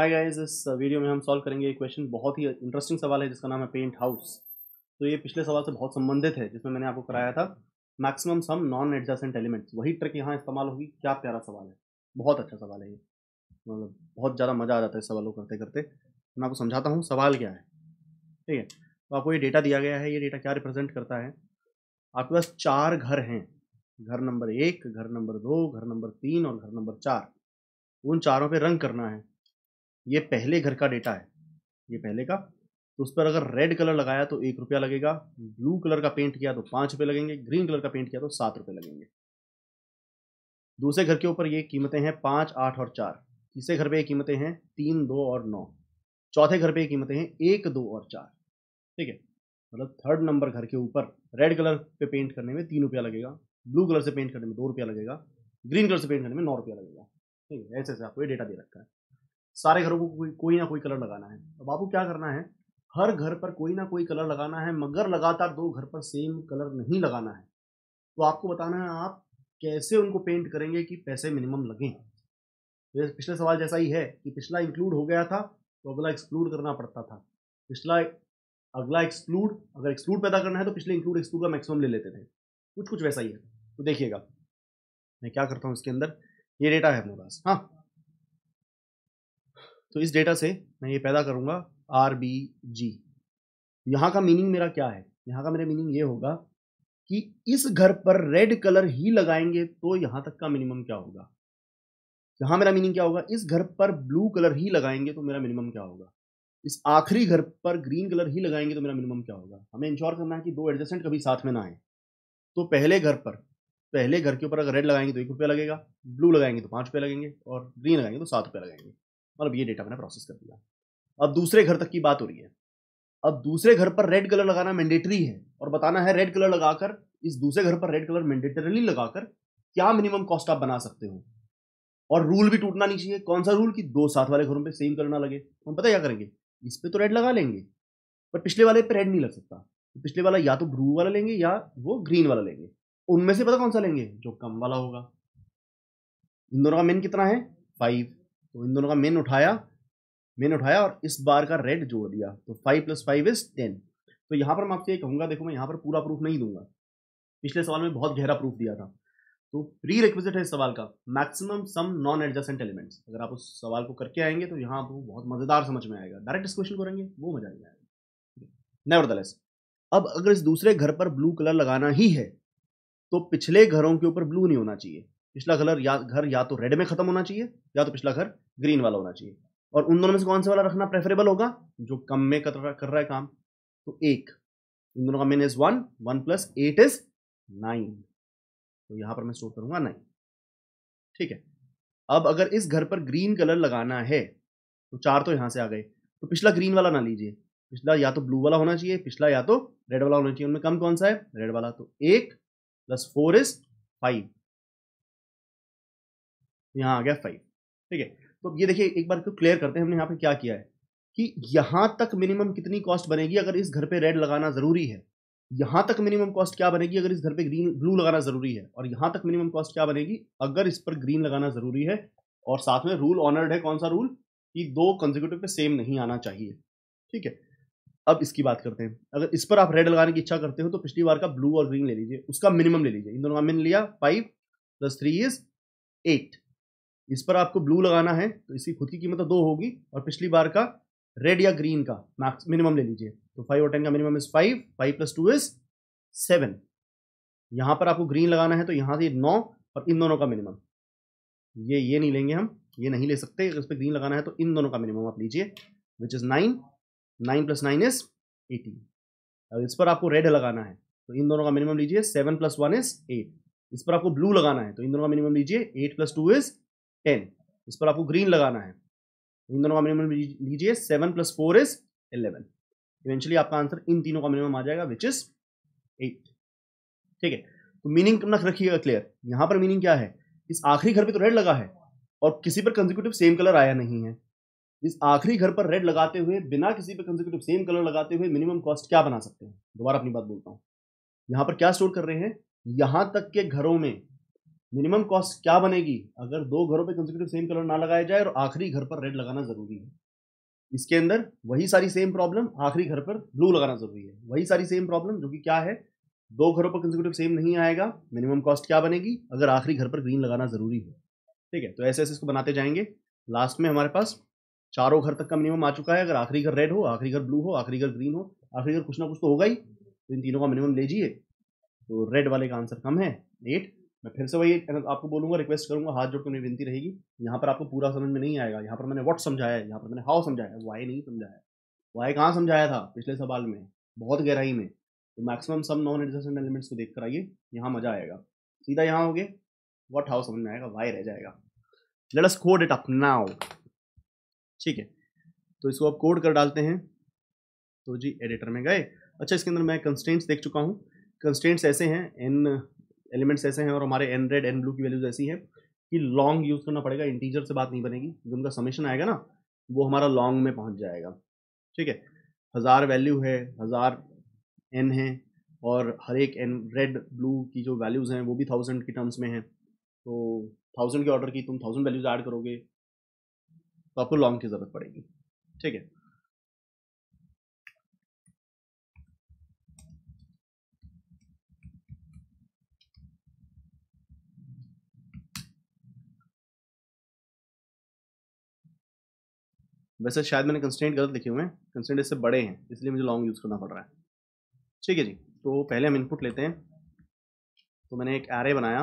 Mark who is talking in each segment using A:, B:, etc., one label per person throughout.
A: Hi guys, इस video में हम सॉल्व करेंगे एक क्वेश्चन। बहुत ही इंटरेस्टिंग सवाल है जिसका नाम है पेंट हाउस। तो ये पिछले सवाल से बहुत संबंधित है जिसमें मैंने आपको कराया था maximum sum non adjacent elements. वही ट्रिक यहाँ इस्तेमाल होगी। क्या प्यारा सवाल है, बहुत अच्छा सवाल है ये। मतलब बहुत ज़्यादा मज़ा आ जाता है इस सवाल को करते करते। मैं आपको समझाता हूँ सवाल क्या है। ठीक है, तो आपको ये डेटा दिया गया है। ये डेटा क्या रिप्रेजेंट करता है? आपके पास 4 घर हैं। घर नंबर 1, घर नंबर 2, घर नंबर 3 और घर नंबर 4। उन चारों पे रंग करना है। ये पहले घर का डेटा है, ये पहले का। तो उस पर अगर रेड कलर लगाया तो 1 रुपया लगेगा, ब्लू कलर का पेंट किया तो 5 रुपये लगेंगे, ग्रीन कलर का पेंट किया तो 7 रुपये लगेंगे। दूसरे घर के ऊपर ये कीमतें हैं 5, 8 और 4। तीसरे घर पे ये कीमतें हैं 3, 2 और 9। चौथे घर पे ये कीमतें हैं 1, 2 और 4। ठीक है, मतलब थर्ड नंबर घर के ऊपर रेड कलर पे पेंट करने में 3 रुपया लगेगा, ब्लू कलर से पेंट करने में 2 रुपया लगेगा, ग्रीन कलर से पेंट करने में 9 रुपया लगेगा। ठीक है, ऐसे ऐसे आपको ये डेटा दे रखा है। सारे घरों को कोई ना कोई कलर लगाना है। अब आपको क्या करना है, हर घर पर कोई ना कोई कलर लगाना है, मगर लगातार 2 घर पर सेम कलर नहीं लगाना है। तो आपको बताना है आप कैसे उनको पेंट करेंगे कि पैसे मिनिमम लगें। तो पिछले सवाल जैसा ही है कि पिछला इंक्लूड हो गया था तो अगला एक्सक्लूड करना पड़ता था। पिछला अगला एक्सक्लूड, अगर एक्सक्लूड पैदा करना है तो पिछले इंक्लूड एक्सक्लूड का मैक्सिमम ले लेते थे। कुछ कुछ वैसा ही है। तो देखिएगा मैं क्या करता हूँ इसके अंदर। ये डेटा है अपने पास। हाँ, तो इस डेटा से मैं ये पैदा करूंगा RBG। यहाँ का मीनिंग मेरा क्या है? यहाँ का मेरा मीनिंग ये होगा कि इस घर पर रेड कलर ही लगाएंगे तो यहाँ तक का मिनिमम क्या होगा। यहाँ मेरा मीनिंग क्या होगा, इस घर पर ब्लू कलर ही लगाएंगे तो मेरा मिनिमम क्या होगा। इस आखिरी घर पर ग्रीन कलर ही लगाएंगे तो मेरा मिनिमम क्या होगा। हमें इंश्योर करना है कि दो एडजेसेंट कभी साथ में ना आए। तो पहले घर के ऊपर अगर रेड लगाएंगे तो 1 रुपया लगेगा, ब्लू लगाएंगे तो 5 रुपये लगेंगे और ग्रीन लगाएंगे तो 7 रुपये लगेंगे। मतलब ये डेटा मैंने प्रोसेस कर दिया। अब दूसरे घर तक की बात हो रही है। अब दूसरे घर पर रेड कलर लगाना मैंडेटरी है और बताना है रेड कलर लगाकर, इस दूसरे घर पर रेड कलर मैंडेटरीली लगाकर क्या मिनिमम कॉस्ट आप बना सकते हो। और रूल भी टूटना नहीं चाहिए। कौन सा रूल? कि दो साथ वाले घरों पे सेम कलर ना लगे। हम पता क्या करेंगे, इस पे तो रेड लगा लेंगे पर पिछले वाले पे रेड नहीं लग सकता। तो पिछले वाला या तो ब्लू वाला लेंगे या वो ग्रीन वाला लेंगे। उनमें से पता कौन सा लेंगे? जो कम वाला होगा। इन दोनों का मेन कितना है? 5। तो इन दोनों का मेन उठाया और इस बार का रेड जोड़ दिया। तो 5 + 5 = 10। तो यहां पर मैं आपसे ये कहूंगा, देखो मैं यहां पर पूरा प्रूफ नहीं दूंगा। पिछले सवाल में बहुत गहरा प्रूफ दिया था। तो प्री रिक्विजिट है इस सवाल का maximum sum non adjacent elements. अगर आप उस सवाल को करके आएंगे तो यहाँ आपको बहुत मजेदार समझ में आएगा। डायरेक्ट इस क्वेश्चन करेंगे वो मजा नहीं आएगा। नेवरदलेस, अब अगर इस दूसरे घर पर ब्लू कलर लगाना ही है तो पिछले घरों के ऊपर ब्लू नहीं होना चाहिए। पिछला घर या तो रेड में खत्म होना चाहिए या तो पिछला घर ग्रीन वाला होना चाहिए। और उन दोनों में से कौन सा वाला रखना प्रेफरेबल होगा? जो कम में कर रहा है काम। तो 1, इन दोनों का मेन इज 1, 1 + 8 = 9। तो यहां पर मैं स्टोर करूंगा 9। ठीक है, अब अगर इस घर पर ग्रीन कलर लगाना है तो 4 तो यहां से आ गए। तो पिछला ग्रीन वाला ना लीजिए, पिछला या तो ब्लू वाला होना चाहिए, पिछला या तो रेड वाला होना चाहिए। उनमें कम कौन सा है? रेड वाला। तो 1 + 4 = 5। यहाँ आ गया 5। ठीक है, तो अब ये देखिए एक बार तो क्लियर करते हैं हमने यहाँ पे क्या किया है कि यहां तक मिनिमम कितनी कॉस्ट बनेगी अगर इस घर पे रेड लगाना जरूरी है। यहां तक मिनिमम कॉस्ट क्या बनेगी अगर इस घर पे ग्रीन ब्लू लगाना जरूरी है। और यहां तक मिनिमम कॉस्ट क्या बनेगी अगर इस पर ग्रीन लगाना जरूरी है। और साथ में रूल ऑनर्ड है। कौन सा रूल? कि दो कंसेक्यूटिव पे सेम नहीं आना चाहिए। ठीक है, अब इसकी बात करते हैं। अगर इस पर आप रेड लगाने की इच्छा करते हो तो पिछली बार का ब्लू और ग्रीन ले लीजिए, उसका मिनिमम ले लीजिए। इन दोनों का मिनिमम लिया 5 + 3 = 8। इस पर आपको ब्लू लगाना है तो इसकी खुद की कीमत तो 2 होगी और पिछली बार का रेड या ग्रीन का मैक्स मिनिमम ले लीजिए। तो 5 और 10 का मिनिमम इज 5, 5 + 2 = 7। यहां पर आपको ग्रीन लगाना है तो यहां से 9 और इन दोनों का मिनिमम ये नहीं लेंगे हम, ये नहीं ले सकते। अगर इस पर ग्रीन लगाना है तो इन दोनों का मिनिमम आप लीजिए विच इज 9। 9 + 9 = 18। अब इस पर आपको रेड लगाना है तो इन दोनों का मिनिमम लीजिए 7 + 1 = 8। इस पर आपको ब्लू लगाना है तो इन दोनों का मिनिमम लीजिए 8 + 2 = 10। इस पर आपको ग्रीन लगाना है तो इन दोनों का मिनिमम लीजिए 7 + 4 = 11। इवेंचुअली आपका आंसर इन तीनों का मिनिमम आ जाएगा विच इज 8। ठीक है, तो मीनिंग अपना रखिएगा क्लियर। यहां पर मीनिंग क्या है, इस आखिरी घर पे तो रेड लगा है और किसी पर कंसेक्यूटिव सेम कलर आया नहीं है। इस आखिरी घर पर रेड लगाते हुए बिना किसी पर कंसेक्यूटिव सेम कलर लगाते हुए मिनिमम कॉस्ट क्या बना सकते हैं? दोबारा अपनी बात बोलता हूं, यहां पर क्या स्टोर कर रहे हैं, यहां तक के घरों में मिनिमम कॉस्ट क्या बनेगी अगर दो घरों पे कंसेक्यूटिव सेम कलर ना लगाया जाए और आखिरी घर पर रेड लगाना जरूरी है। इसके अंदर वही सारी सेम प्रॉब्लम, आखिरी घर पर ब्लू लगाना जरूरी है, वही सारी सेम प्रॉब्लम जो कि क्या है, दो घरों पर कंसेक्यूटिव सेम नहीं आएगा, मिनिमम कॉस्ट क्या बनेगी अगर आखिरी घर पर ग्रीन लगाना जरूरी है। ठीक है, तो ऐसे ऐसे इसको बनाते जाएंगे। लास्ट में हमारे पास चारों घर तक का मिनिमम आ चुका है। अगर आखिरी घर रेड हो, आखिरी घर ब्लू हो, आखिरी घर ग्रीन हो, आखिरी घर कुछ ना कुछ तो होगा ही, तो इन तीनों का मिनिमम लीजिए। तो रेड वाले का आंसर कम है 8। मैं फिर से वही आपको बोलूंगा, रिक्वेस्ट करूंगा, हाथ जोड़ कर मेरी विनती रहेगी, यहाँ पर आपको पूरा समझ में नहीं आएगा। यहाँ पर मैंने व्हाट समझाया है, यहाँ पर मैंने हाउ समझाया है, वाई नहीं समझाया। वाई कहाँ समझाया था पिछले सवाल में, बहुत गहराई में। तो maximum sum non adjacent elements को देख कर आइए, यहाँ मजा आएगा। सीधा यहाँ हो गए, व्हाट हाउ समझ में आएगा, वाई रह जाएगा। Let us code it up now. ठीक है, तो इसको अब कोड कर डालते हैं। तो जी एडिटर में गए। अच्छा, इसके अंदर मैं कंस्ट्रेंट्स देख चुका हूँ। कंस्ट्रेंट्स ऐसे हैं, एन एलिमेंट्स ऐसे हैं और हमारे एन रेड एन ब्लू की वैल्यूज ऐसी है कि लॉन्ग यूज करना पड़ेगा, इंटीजर से बात नहीं बनेगी। जो उनका समेशन आएगा ना, वो हमारा लॉन्ग में पहुंच जाएगा। ठीक है, 1000 वैल्यू है, 1000 एन है, और हर एक एन रेड ब्लू की जो वैल्यूज हैं वो भी 1000 की टर्म्स में है। तो 1000 के ऑर्डर की तुम 1000 वैल्यूज ऐड करोगे तो आपको लॉन्ग की जरूरत पड़ेगी। ठीक है, वैसे शायद मैंने कंस्ट्रेंट गलत लिखे हुए हैं, कंस्ट्रेंट इससे बड़े हैं इसलिए मुझे लॉन्ग यूज़ करना पड़ रहा है। ठीक है जी, तो पहले हम इनपुट लेते हैं। तो मैंने एक एरे बनाया।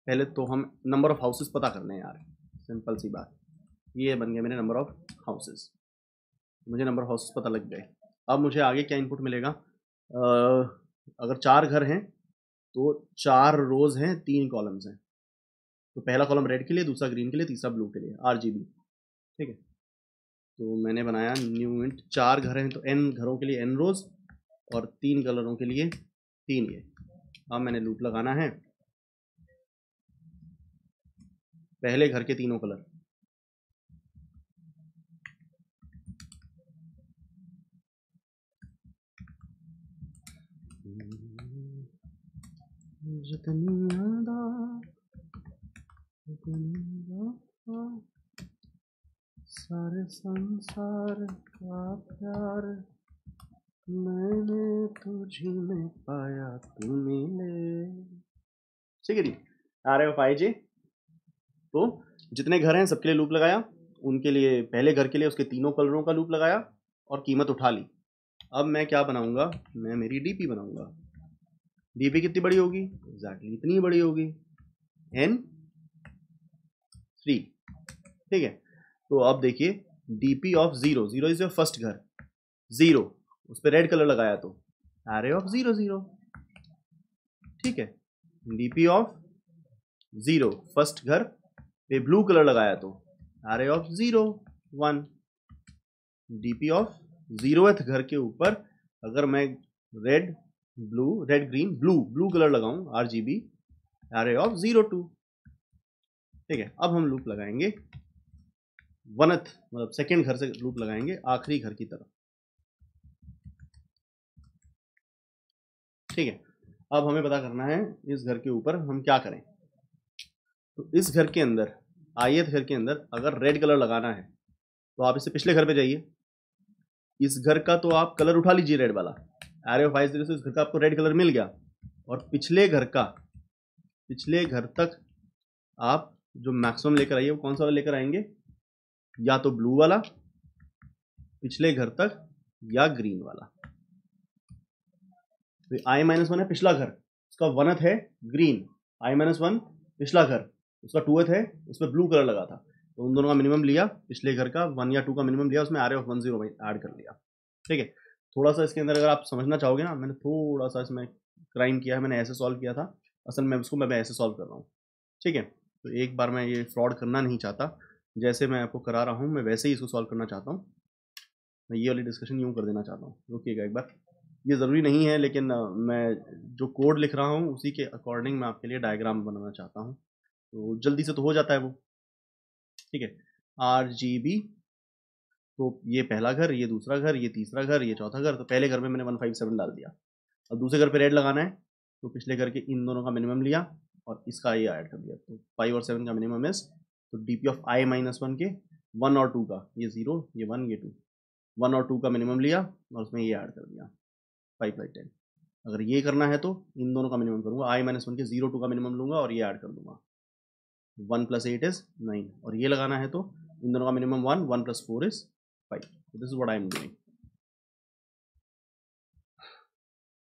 A: पहले तो हम नंबर ऑफ हाउसेस पता करने हैं यार, सिंपल सी बात। ये बन गया मेरे नंबर ऑफ हाउसेस, मुझे नंबर ऑफ हाउसेस पता लग गए। अब मुझे आगे क्या इनपुट मिलेगा, अगर 4 घर हैं तो 4 रोज हैं, 3 कॉलम्स हैं। तो पहला कॉलम रेड के लिए, दूसरा ग्रीन के लिए, तीसरा ब्लू के लिए, RGB। ठीक है, तो मैंने बनाया न्यू इंट, 4 घर हैं तो n घरों के लिए n रोज और 3 कलरों के लिए 3 ये। अब मैंने लूप लगाना है, पहले घर के तीनों कलर, सारे संसार का प्यार मैंने तुझी में पाया, तू मिले। ठीक है जी, RFIJ। तो जितने घर हैं सबके लिए लूप लगाया, उनके लिए पहले घर के लिए उसके तीनों कलरों का लूप लगाया और कीमत उठा ली। अब मैं क्या बनाऊंगा, मैं मेरी डीपी बनाऊंगा। डीपी कितनी बड़ी होगी, एग्जैक्टली इतनी बड़ी होगी, N3। ठीक है, तो अब देखिए DP of 0, 0 is your first घर, 0 उस पर रेड कलर लगाया तो एरे ऑफ 0 0। ठीक है, डीपी ऑफ 0 फर्स्ट घर पे ब्लू कलर लगाया तो array of 0 1। DP of 0th घर के ऊपर अगर मैं red blue red green blue blue colour लगाऊं, RGB, एरे ऑफ 0 2। ठीक है, अब हम लूप लगाएंगे 1th मतलब सेकेंड घर से लूप लगाएंगे आखिरी घर की तरफ। ठीक है, अब हमें पता करना है इस घर के ऊपर हम क्या करें। तो इस घर के अंदर, ith घर के अंदर अगर रेड कलर लगाना है तो आप इससे पिछले घर पे जाइए, इस घर का तो आप कलर उठा लीजिए रेड वाला, एरे ऑफ 5 से इस घर का आपको रेड कलर मिल गया, और पिछले घर का, पिछले घर तक आप जो मैक्सिमम लेकर आइए वो कौन सा वाला लेकर आएंगे, या तो ब्लू वाला पिछले घर तक या ग्रीन वाला। तो I-1 है पिछला घर, उसका 1th है ग्रीन, I-1 पिछला घर, उसका 2th है, उस पर ब्लू कलर लगा था, तो उन दोनों का मिनिमम लिया, पिछले घर का 1 या 2 का मिनिमम लिया, उसमें एरे ऑफ 1 0 ऐड कर लिया। ठीक है, थोड़ा सा इसके अंदर अगर आप समझना चाहोगे ना, मैंने थोड़ा सा इसमें क्राइम किया है, मैंने ऐसे सॉल्व किया था, असल में उसको मैं ऐसे सॉल्व कर रहा हूँ। ठीक है, तो एक बार मैं ये फ्रॉड करना नहीं चाहता, जैसे मैं आपको करा रहा हूँ मैं वैसे ही इसको सॉल्व करना चाहता हूँ। मैं ये वाली डिस्कशन यूँ कर देना चाहता हूँ, रुकिएगा एक बार, ये ज़रूरी नहीं है लेकिन मैं जो कोड लिख रहा हूँ उसी के अकॉर्डिंग मैं आपके लिए डायग्राम बनाना चाहता हूँ, तो जल्दी से तो हो जाता है वो। ठीक है, RGB, तो ये पहला घर, ये दूसरा घर, ये तीसरा घर, ये चौथा घर। तो पहले घर में मैंने 157 डाल दिया। अब दूसरे घर पे रेड लगाना है तो पिछले घर के इन दोनों का मिनिमम लिया और इसका ये ऐड कर दिया, तो 5 और 7 का मिनिमम इज, तो D P of I minus 1 के 1 और 2 का, ये 0 ये 1 ये 2, 1 और 2 का मिनिमम लिया और उसमें ये ऐड कर दिया 5/10। अगर ये करना है तो इन दोनों का मिनिमम करूंगा, आई माइनस 1 के 0 2 का मिनिमम लूंगा और ये ऐड कर दूंगा, 1 + 8 इज 9, और ये लगाना है तो इन दोनों का minimum 1, 1 + 4 is 5। This is what I am doing.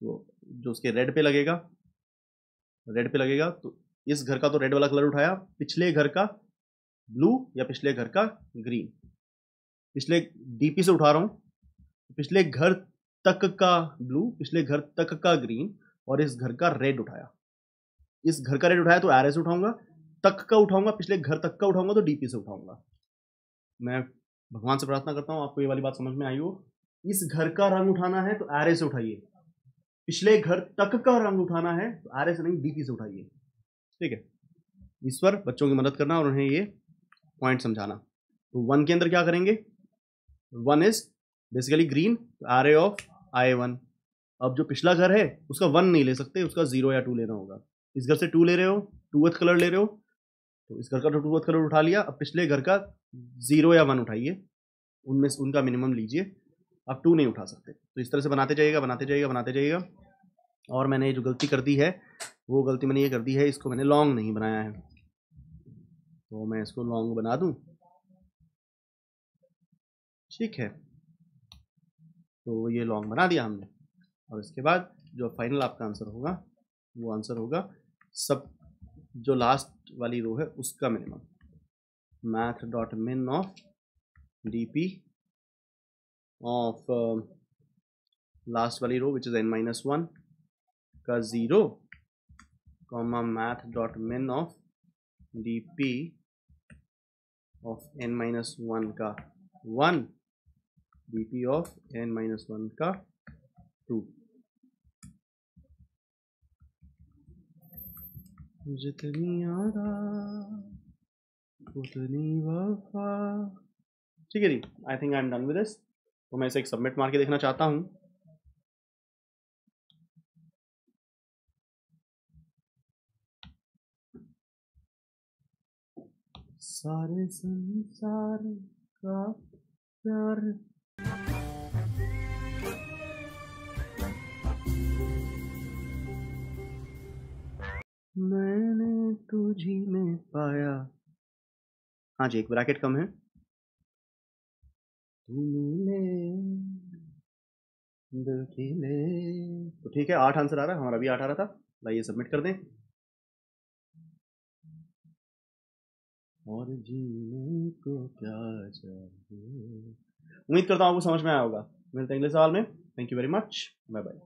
A: तो जो उसके रेड पे लगेगा तो इस घर का तो रेड वाला कलर उठाया, पिछले घर का ब्लू या पिछले घर का ग्रीन, पिछले डीपी से उठा रहा हूं, पिछले घर तक का ब्लू, पिछले घर तक का ग्रीन, और इस घर का रेड उठाया। इस घर का रेड उठाया तो आरए से उठाऊंगा, तक का उठाऊंगा, पिछले घर तक का उठाऊंगा तो डीपी से उठाऊंगा। मैं भगवान से प्रार्थना करता हूं आपको ये वाली बात समझ में आई हो। इस घर का रंग उठाना है तो आरए से उठाइए, पिछले घर तक का रंग उठाना है तो आरए से नहीं डीपी से उठाइए। ठीक है, इस पर बच्चों की मदद करना और उन्हें ये पॉइंट समझाना। तो 1 के अंदर क्या करेंगे, 1 इज बेसिकली ग्रीन, तो आरए ऑफ I1। अब जो पिछला घर है उसका 1 नहीं ले सकते, उसका 0 या 2 लेना होगा। इस घर से 2 ले रहे हो, 2th कलर ले रहे हो, तो इस घर का तो 2th कलर उठा लिया। अब पिछले घर का 0 या 1 उठाइए, उनमें से उनका मिनिमम लीजिए। आप 2 नहीं उठा सकते, तो इस तरह से बनाते जाइएगा। और मैंने जो गलती कर दी है वो गलती मैंने ये कर दी है, इसको मैंने लॉन्ग नहीं बनाया है, तो मैं इसको लॉन्ग बना दूं। ठीक है, तो ये लॉन्ग बना दिया हमने, और इसके बाद जो फाइनल आपका आंसर होगा वो आंसर होगा सब जो लास्ट वाली रो है उसका minimum, math.min of dp of last वाली रो विच इज n-1 का 0, math.min of dp of n-1 का 1, dp ऑफ n-1 का 2। जितनी यादा उतनी वफा। ठीक है जी, I think I am done with this. तो मैं इसे एक सबमिट मार के देखना चाहता हूं। सारे संसार का प्यार मैंने तुझी में पाया। हाँ जी, एक ब्रैकेट कम है। तू मिले दिल खिले। तो ठीक है, 8 आंसर आ रहा है, हमारा भी 8 आ रहा था। लाइए सबमिट कर दें। और जीने को क्या चाहिए। उम्मीद करता हूँ आपको समझ में आया होगा। मिलते हैं अगले सवाल में। Thank you very much, bye bye.